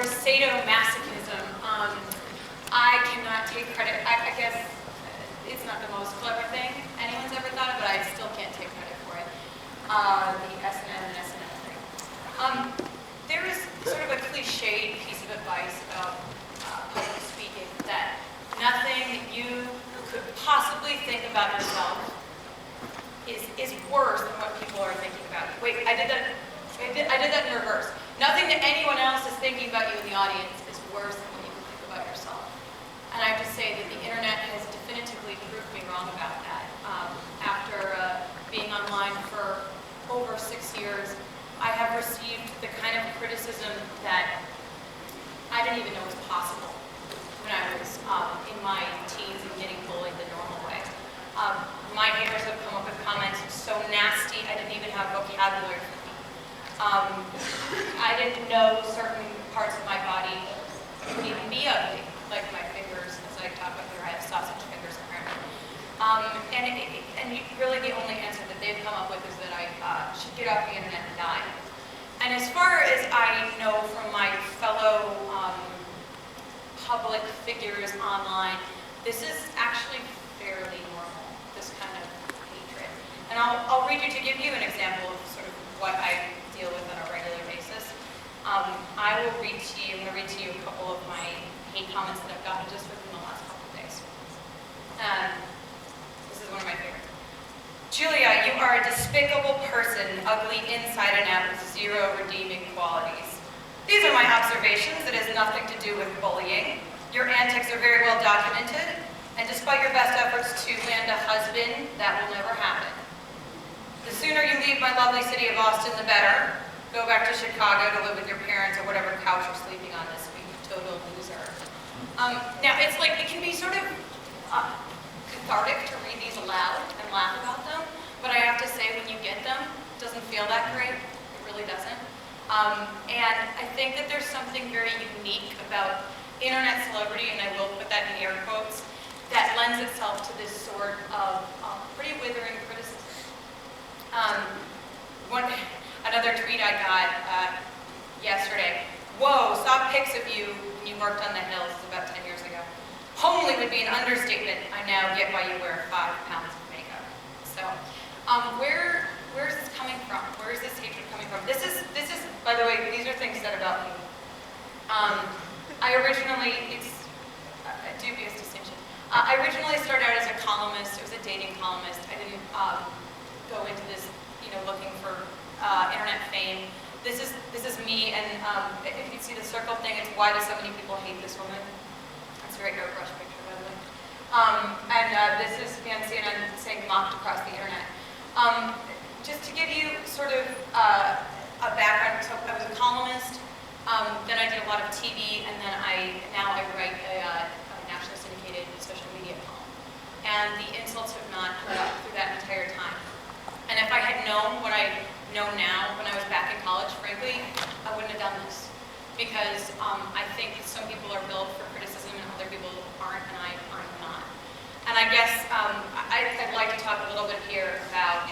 sadomasochism. I cannot take credit. I guess it's not the most clever thing anyone's ever thought of, but I still can't take credit for it. The S&M and S&M thing. There is sort of a cliched piece of advice about public speaking that nothing you could possibly think about yourself is worse than what people are thinking about you. Wait, I did that in reverse. Nothing that anyone else is thinking about you in the audience is worse than what you can think about yourself. And I have to say that the internet has definitively proved me wrong about that. After being online for over 6 years, I have received the kind of criticism that I didn't even know was possible when I was in my teens and getting bullied the normal way. My haters have come up with comments so nasty I didn't even have vocabulary for them. I didn't know certain parts of my body could even be ugly, like my fingers, as I talk about here. I have sausage fingers apparently. And really the only answer that they've come up with is that I should get off the internet and die. And as far as I know from my fellow public figures online, this is actually fairly normal, this kind of hatred. And I'll read you to give you an example of sort of what I deal with on a regular basis. I will read to you, I'm going to read to you a couple of my hate comments that I've gotten just within the last couple of days. This is one of my favorites. Julia, you are a despicable person, ugly inside and out with zero redeeming qualities. These are my observations. It has nothing to do with bullying. Your antics are very well documented, and despite your best efforts to land a husband, that will never happen. The sooner you leave my lovely city of Austin, the better. Go back to Chicago to live with your parents or whatever couch you're sleeping on this week. Total loser. Now, it's like, it can be sort of cathartic to read these aloud and laugh about them, but I have to say, when you get them, it doesn't feel that great. It really doesn't. And I think that there's something very unique about internet celebrity, and I will put that in air quotes, that lends itself to this sort of pretty withering criticism. Another tweet I got yesterday. Whoa, saw pics of you when you worked on the Hills about 10 years ago. Homely would be an understatement. I now get why you wear 5 pounds of makeup. So, where is this coming from? Where is this hatred coming from? This is, by the way, these are things said about me. It's a dubious distinction. I originally started out as a columnist. I was a dating columnist. I didn't go into this, looking for internet fame. This is me, and if you see the circle thing, it's why do so many people hate this woman. That's a very airbrush picture, by the way. This is me on CNN saying mocked across the internet. Just to give you sort of a background, so I was a columnist, then I did a lot of TV, and then now I write a nationally syndicated social media column. And the insults have not let up through that entire time. And if I had known what I know now when I was back in college, frankly, I wouldn't have done this. Because I think some people are built for criticism and other people aren't, and I'm not. And I guess I'd like to talk a little bit here about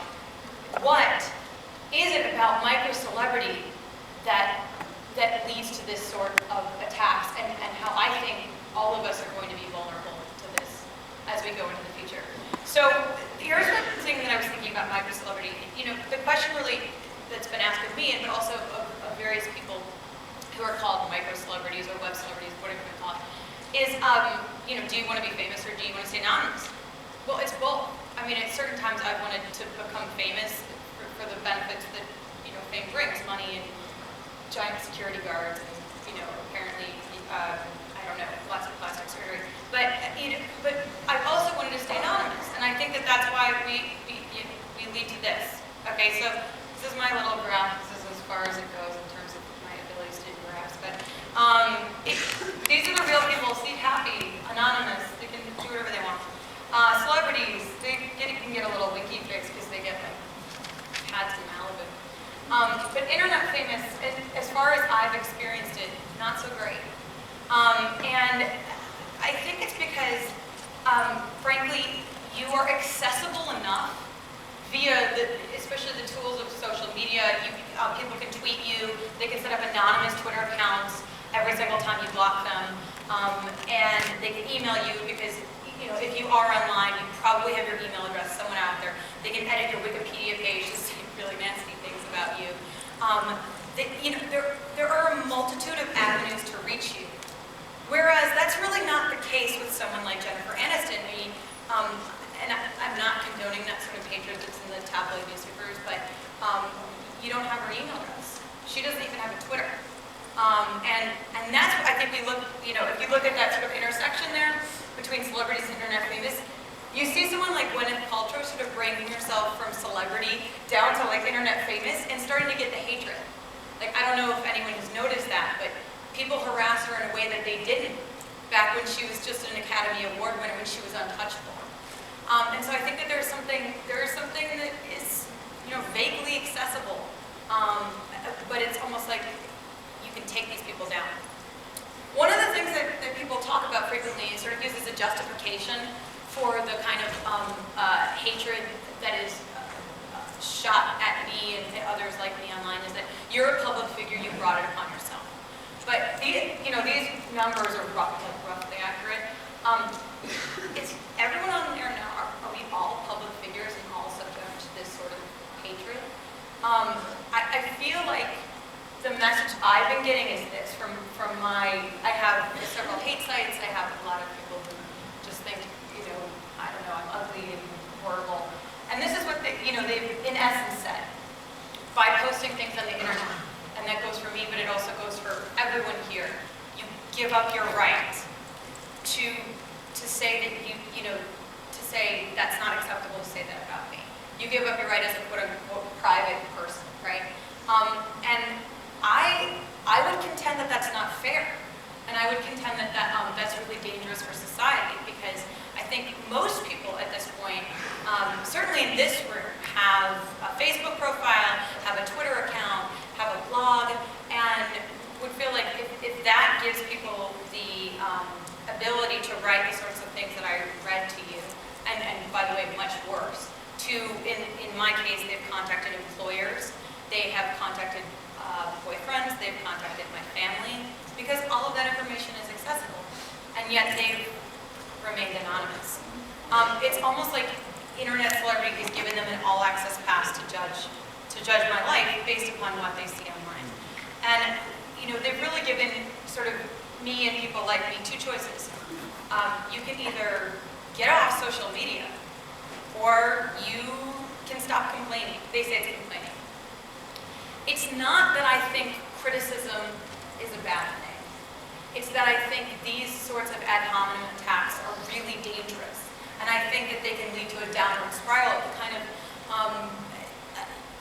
what is it about micro-celebrity that leads to this sort of attacks, and how I think all of us are going to be vulnerable to this as we go into the future. So here's one thing that I was thinking about micro-celebrity. The question really that's been asked of me, but also of various people who are called micro-celebrities or web celebrities, whatever you call it, is, do you want to be famous or do you want to stay anonymous? Well, it's both. I mean, at certain times I've wanted to become famous for the benefits that, fame brings, money and giant security guards and, apparently, I don't know, lots of plastic surgery. But I've also wanted to stay anonymous, and I think that that's why we lead to this. Okay, so this is my little graph. This is as far as it goes in terms of my abilities to do graphs. But these are the real people. Steve Happy, anonymous. They can do whatever they want. Celebrities, they can get a little wiki fix because they get like pads in Malibu. But internet famous, as far as I've experienced it, not so great. And I think it's because, frankly, you are accessible enough via, especially the tools of social media. People can tweet you, they can set up anonymous Twitter accounts. Every every single time you block them. And they can email you because, if you are online, you probably have your email address, someone out there. They can edit your Wikipedia page to say really nasty things about you. There are a multitude of avenues to reach you. Whereas that's really not the case with someone like Jennifer Aniston. And I'm not condoning that sort of hatred that's in the tabloid newspapers, but you don't have her email address. She doesn't even have a Twitter. And that's what I think we look, if you look at that sort of intersection there between celebrities and internet famous, you see someone like Gwyneth Paltrow sort of bringing herself from celebrity down to like internet famous and starting to get the hatred. Like, I don't know if anyone has noticed that, but people harass her in a way that they didn't back when she was just an Academy Award winner, when she was untouchable. And so I think that there is something that is, vaguely accessible, but it's almost like you can take these people down. One of the things that people talk about frequently is sort of used as a justification for the kind of hatred that is shot at me and others like me online is that you're a public figure, you brought it upon yourself. But these numbers are roughly accurate. It's everyone on there now. Are we all public figures and all subject to this sort of hatred? I feel like the message I've been getting is this from I have several hate sites. I have a lot of people who just think, I don't know, I'm ugly and horrible. And this is what they've in essence said by posting things on the internet. And that goes for me, but it also goes for everyone here. You give up your right to say that to say that's not acceptable to say that about me. You give up your right as a quote-unquote private person, right? And I would contend that that's not fair. And I would contend that that's really dangerous for society, because I think most people at this point, certainly in this room, have a Facebook profile, have a Twitter account, have a blog, and would feel like if that gives people the ability to write the sorts of things that I read to you, and by the way, much worse, in my case, they've contacted employers, they have contacted boyfriends, they've contacted my family, because all of that information is accessible, and yet they've remained anonymous. It's almost like internet celebrity has given them an all-access pass to judge my life based upon what they see online. And they've really given sort of me and people like me two choices. You can either get off social media, or you can stop complaining. They say it's complaining. It's not that I think criticism is a bad thing. It's that I think these sorts of ad hominem attacks are really dangerous. And I think that they can lead to a downward spiral of the kind of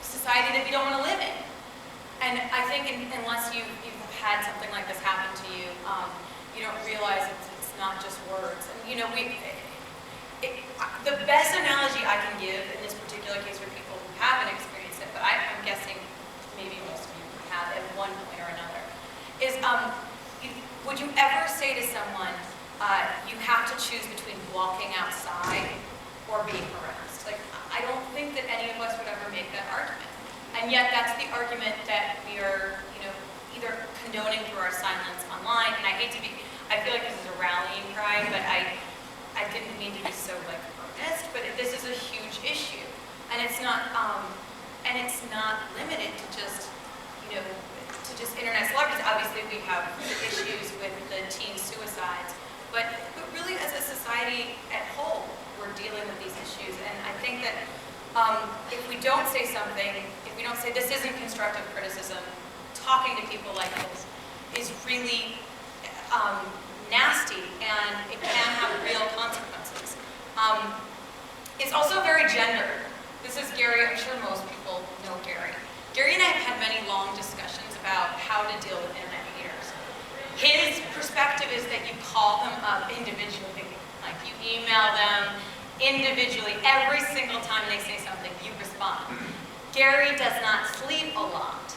society that we don't want to live in. And I think unless you've had something like this happen to you, you don't realize it's not just words. And the best analogy I can give in this particular case for people who haven't experienced it, but I'm guessing maybe most of you have at one point or another, is would you ever say to someone, you have to choose between walking outside or being harassed? Like, I don't think that any of us would ever make that argument. And yet that's the argument that we are, either condoning through our silence online. And I feel like this is a rallying cry, but I didn't mean to be so earnest, but this is a huge issue. And it's not limited to just, internet celebrities. Obviously we have the issues with the teen suicides, but really as a society at whole, we're dealing with these issues. And I think that if we don't say something, if we don't say this isn't constructive criticism, talking to people like this is really nasty, and it can have real consequences. It's also very gendered. This is Gary. I'm sure most people know Gary. Gary and I have had many long discussions about how to deal with internet haters. His perspective is that you call them up individually. Like, you email them individually. Every single time they say something, you respond. Gary does not sleep a lot.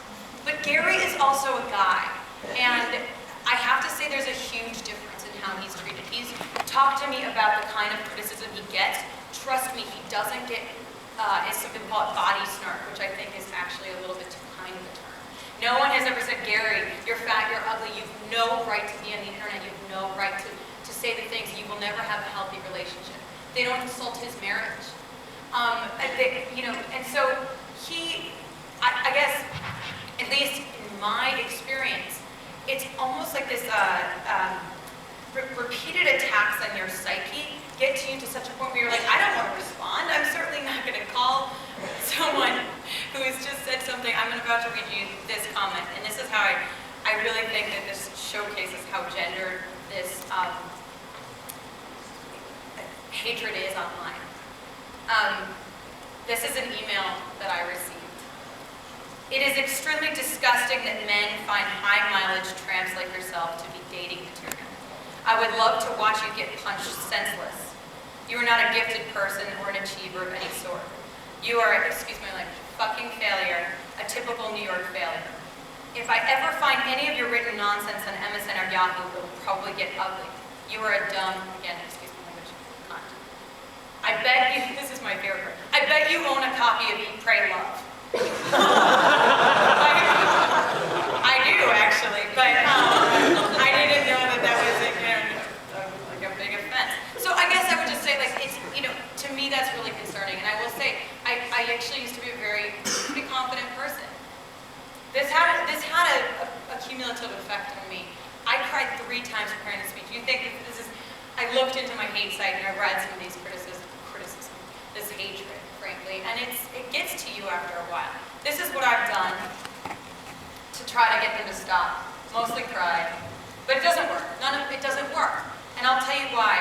But Gary is also a guy. And I have to say there's a huge difference in how he's treated. He's talked to me about the kind of criticism he gets. Trust me, he doesn't get, it's something called body snark, which I think is actually a little bit too kind of a term. No one has ever said, Gary, you're fat, you're ugly, you've no right right to be on the internet. You have no right to say the things. You will never have a healthy relationship. They don't insult his marriage. And so I guess, at least in my experience, it's almost like this repeated attacks on your psyche get to you to such a point where you're like, I don't want to respond. I'm certainly not going to call someone who has just said something. I'm about to read you this comment, and this is how I really think that this showcases how gendered this hatred is online. This is an email that I received. It is extremely disgusting that men find high-mileage tramps like yourself to be dating material. I would love to watch you get punched senseless. You are not a gifted person or an achiever of any sort. You are, excuse my language, fucking failure, a typical New York failure. If I ever find any of your written nonsense on MSN or Yahoo, it will probably get ugly. You are a dumb, again, excuse my language, cunt. I bet you, this is my favorite part, I bet you own a copy of Eat, Pray, Love. I do, actually, but I didn't know that was like a big offense. So I guess I would just say, like, it's, to me that's really concerning. And I will say, I actually used to be a very confident person. This had a cumulative effect on me. I cried 3 times preparing the speech. You think this is, I looked into my hate site and I read some of these criticism, this hatred, frankly, and it gets to you after a while. This is what I've done to try to get them to stop. Mostly cried, but it doesn't work. It doesn't work. And I'll tell you why.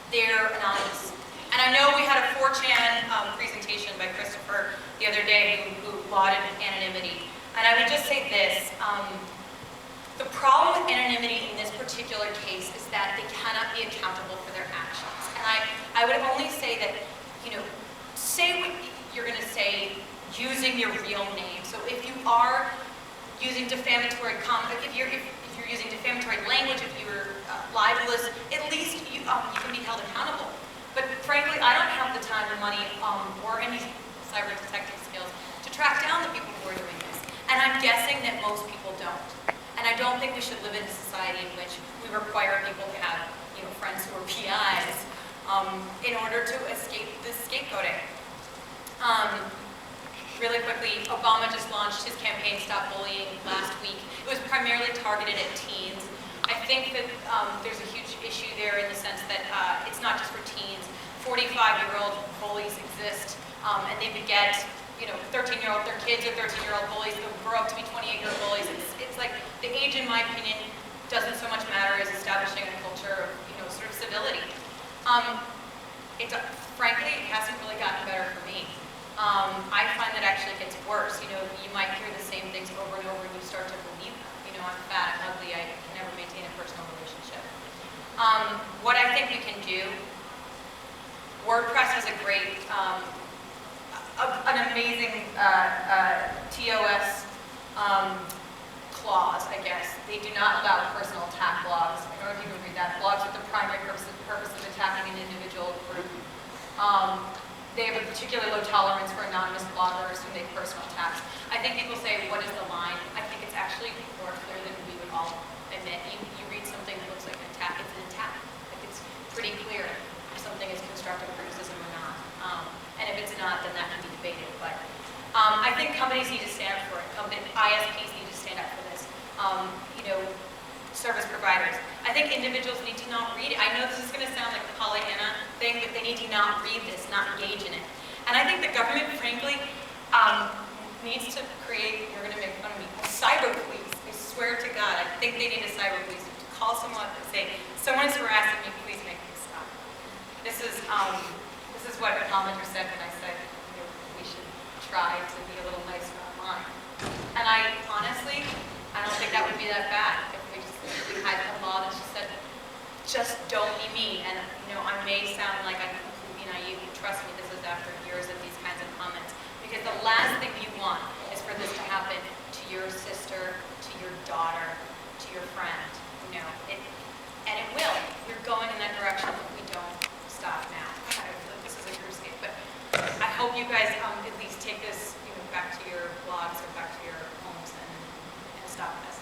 They're anonymous. And I know we had a 4chan presentation by Christopher the other day who lauded anonymity. And I would just say this. The problem with anonymity in this particular case is that they cannot be accountable for their actions. And I would only say that, say what you're going to say using your real name. So if you are using defamatory comments, if you're using defamatory language, if you're libelous, at least you can be held accountable. But frankly, I don't have the time or money or any cyber detective skills to track down the people who are doing this. And I'm guessing that most people don't. And I don't think we should live in a society in which we require people to have, friends who are PIs in order to escape this scapegoating. Really quickly, Obama just launched his campaign Stop Bullying last week. It was primarily targeted at teens. I think that there's a huge issue there in the sense that it's not just for teens. 45-year-old bullies exist, and they beget, 13-year-old, their kids are 13-year-old bullies, they'll grow up to be 28-year-old bullies. It's like the age, in my opinion, doesn't so much matter as establishing a culture of, sort of civility. Frankly, it hasn't really gotten better for me. I find that actually gets worse. You might hear the same things over and over and you start to believe them. I'm fat, I'm ugly, I can never maintain a personal relationship. What I think we can do, WordPress has a great, an amazing TOS clause, I guess. They do not allow personal attack blogs. I don't know if you can read that. Blogs with the primary purpose of attacking an individual group. They have a particularly low tolerance for anonymous bloggers who make personal attacks. I think people say, what is the line? I think it's actually more clear than we would all admit. You read something that looks like an attack, it's an attack. Like, it's pretty clear if something is constructive criticism or not. And if it's not, then that can be debated. But I think companies need to stand up for it. ISPs need to stand up for this. Service providers. I think individuals need to not read it. I know this is going to sound like a Pollyanna thing, but they need to not read this, not engage in it. And I think the government, frankly, needs to create, you're going to make fun of me, a cyber police. I swear to God, I think they need a cyber police to call someone and say, someone's harassing me, please make me stop. This is what a commenter said when I said we should try to be a little nicer online. And I honestly don't think that would be that bad if we had a law that just said, just don't be mean. And I may sound like I'm completely naive. Trust me, this is after years of these kinds of comments. Because the last thing you want is for this to happen to your sister, to your daughter, to your friend. And it will. You're going in that direction if we don't stop now. I feel like this is a crusade, but I hope you guys at least take this back to your blogs or back to your homes and stop this.